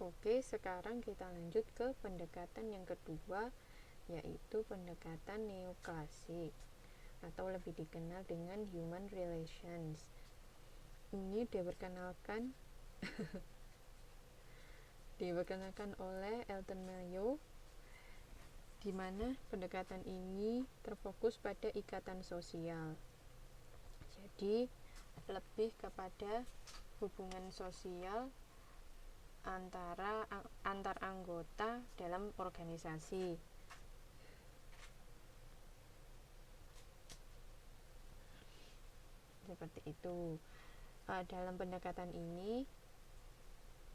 Oke, sekarang kita lanjut ke pendekatan yang kedua, yaitu pendekatan neoklasik atau lebih dikenal dengan human relations. Ini diperkenalkan oleh Elton Mayo, di mana pendekatan ini terfokus pada ikatan sosial. Jadi lebih kepada hubungan sosial antar anggota dalam organisasi. Seperti itu. Dalam pendekatan ini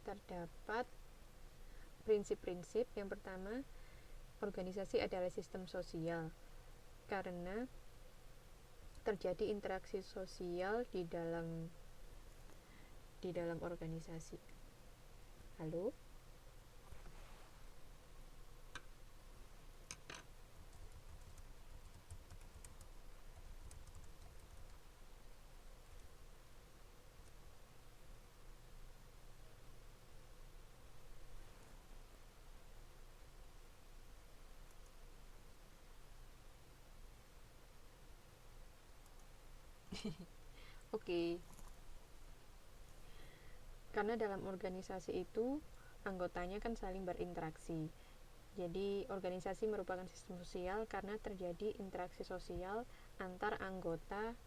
terdapat prinsip-prinsip. Yang pertama, organisasi adalah sistem sosial karena terjadi interaksi sosial di dalam organisasi. Halo? Oke. Karena dalam organisasi itu anggotanya kan saling berinteraksi. Jadi organisasi merupakan sistem sosial karena terjadi interaksi sosial antar anggota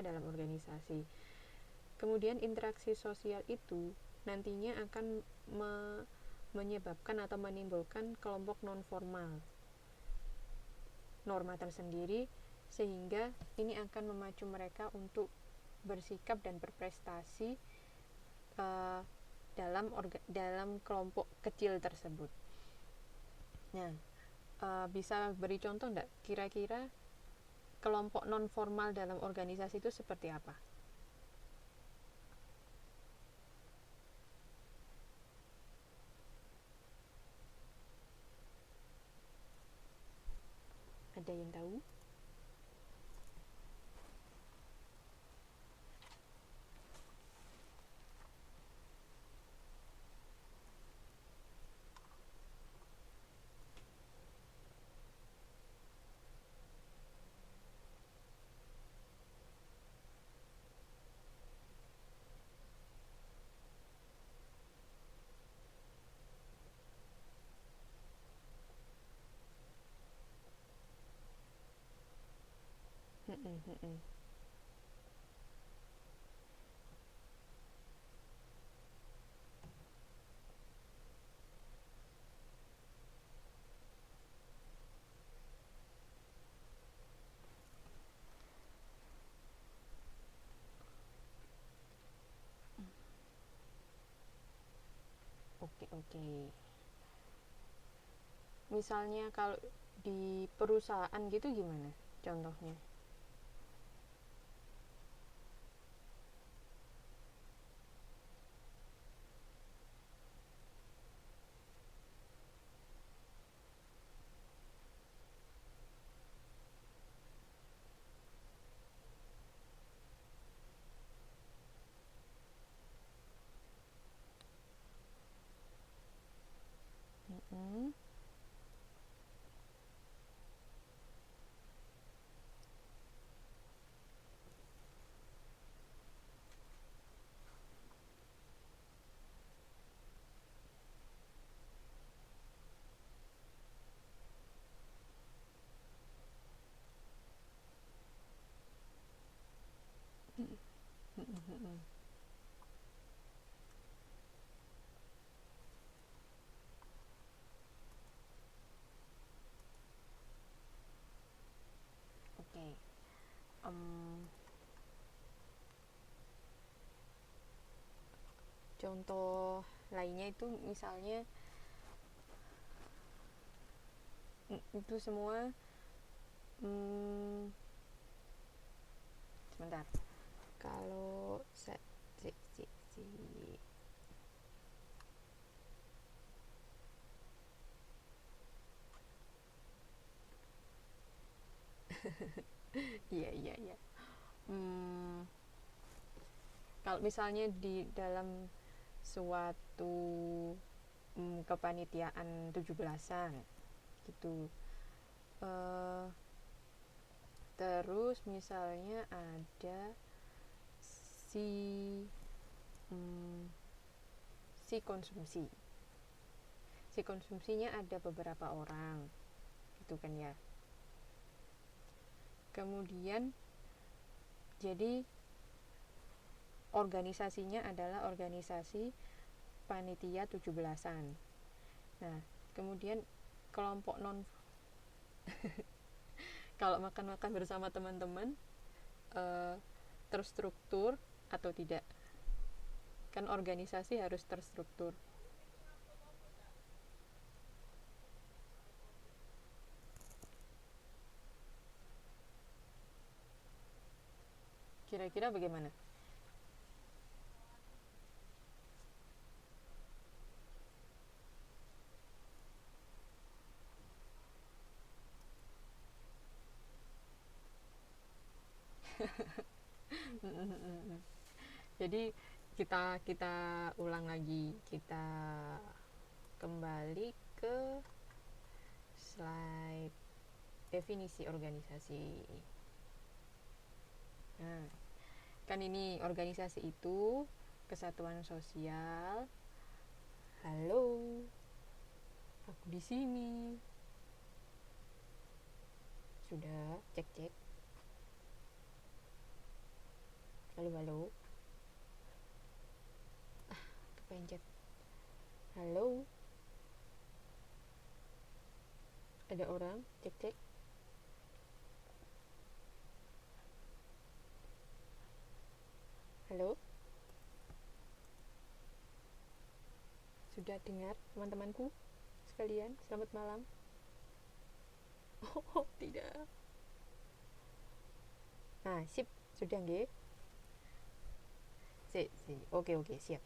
dalam organisasi. Kemudian interaksi sosial itu nantinya akan menyebabkan atau menimbulkan kelompok non formal, norma tersendiri, sehingga ini akan memacu mereka untuk bersikap dan berprestasi dalam kelompok kecil tersebut. Nah, bisa beri contoh enggak kira-kira kelompok non formal dalam organisasi itu seperti apa? Ada yang tahu? Oke. Misalnya kalau di perusahaan gitu gimana contohnya? Mm-mm. Oke. Contoh lainnya itu misalnya itu semua sebentar. Kalau iya. Kalau misalnya di dalam suatu kepanitiaan 17-an gitu, terus misalnya ada si konsumsinya ada beberapa orang gitu kan ya. Kemudian jadi organisasinya adalah organisasi panitia 17-an. Nah, kemudian kelompok non kalau makan-makan bersama teman-teman terstruktur atau tidak? Kan organisasi harus terstruktur. Kira-kira bagaimana? Jadi kita ulang lagi, kita kembali ke slide definisi organisasi. Nah, kan ini organisasi itu kesatuan sosial. Halo, aku di sini. Sudah cek. Halo. Kepencet. Halo. Ada orang? Cek. Halo. Sudah dengar teman-temanku sekalian? Selamat malam. Oh, tidak. Nah, sip. Sudah nggih? Oke, siap.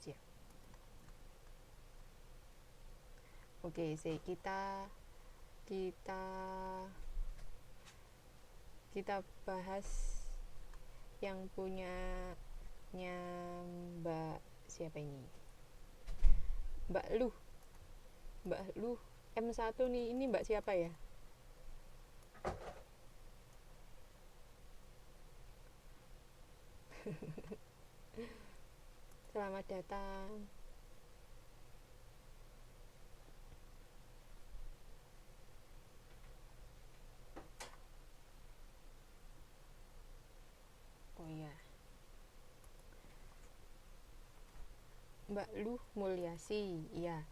Oke, kita bahas yang punyanya Mbak siapa ini? Mbak Luh M1 nih, ini Mbak siapa ya? Selamat datang. Oh iya, Mbak Luh Mulyasi. Iya,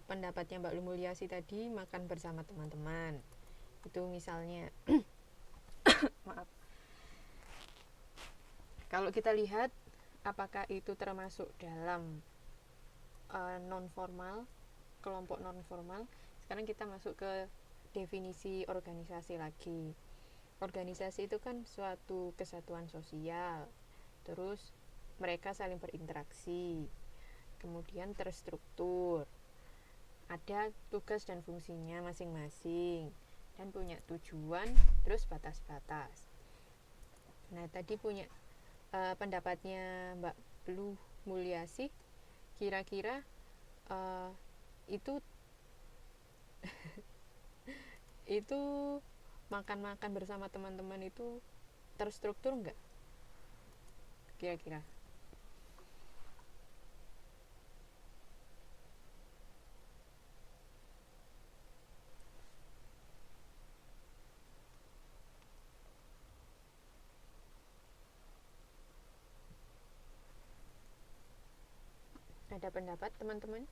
pendapatnya Mbak Luh Mulyasi tadi makan bersama teman-teman. Itu misalnya maaf. Kalau kita lihat apakah itu termasuk dalam non formal, kelompok non formal. Sekarang kita masuk ke definisi organisasi lagi. Organisasi itu kan suatu kesatuan sosial, terus mereka saling berinteraksi, kemudian terstruktur, ada tugas dan fungsinya masing-masing, dan punya tujuan, terus batas-batas. Nah, tadi punya pendapatnya Mbak Luh Mulyasi, kira-kira itu itu makan-makan bersama teman-teman itu terstruktur enggak? Kira-kira ada pendapat teman-teman?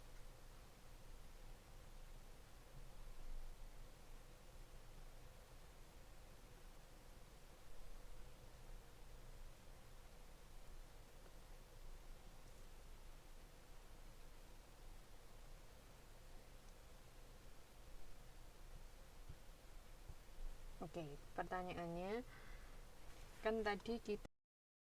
Oke, pertanyaannya kan tadi kita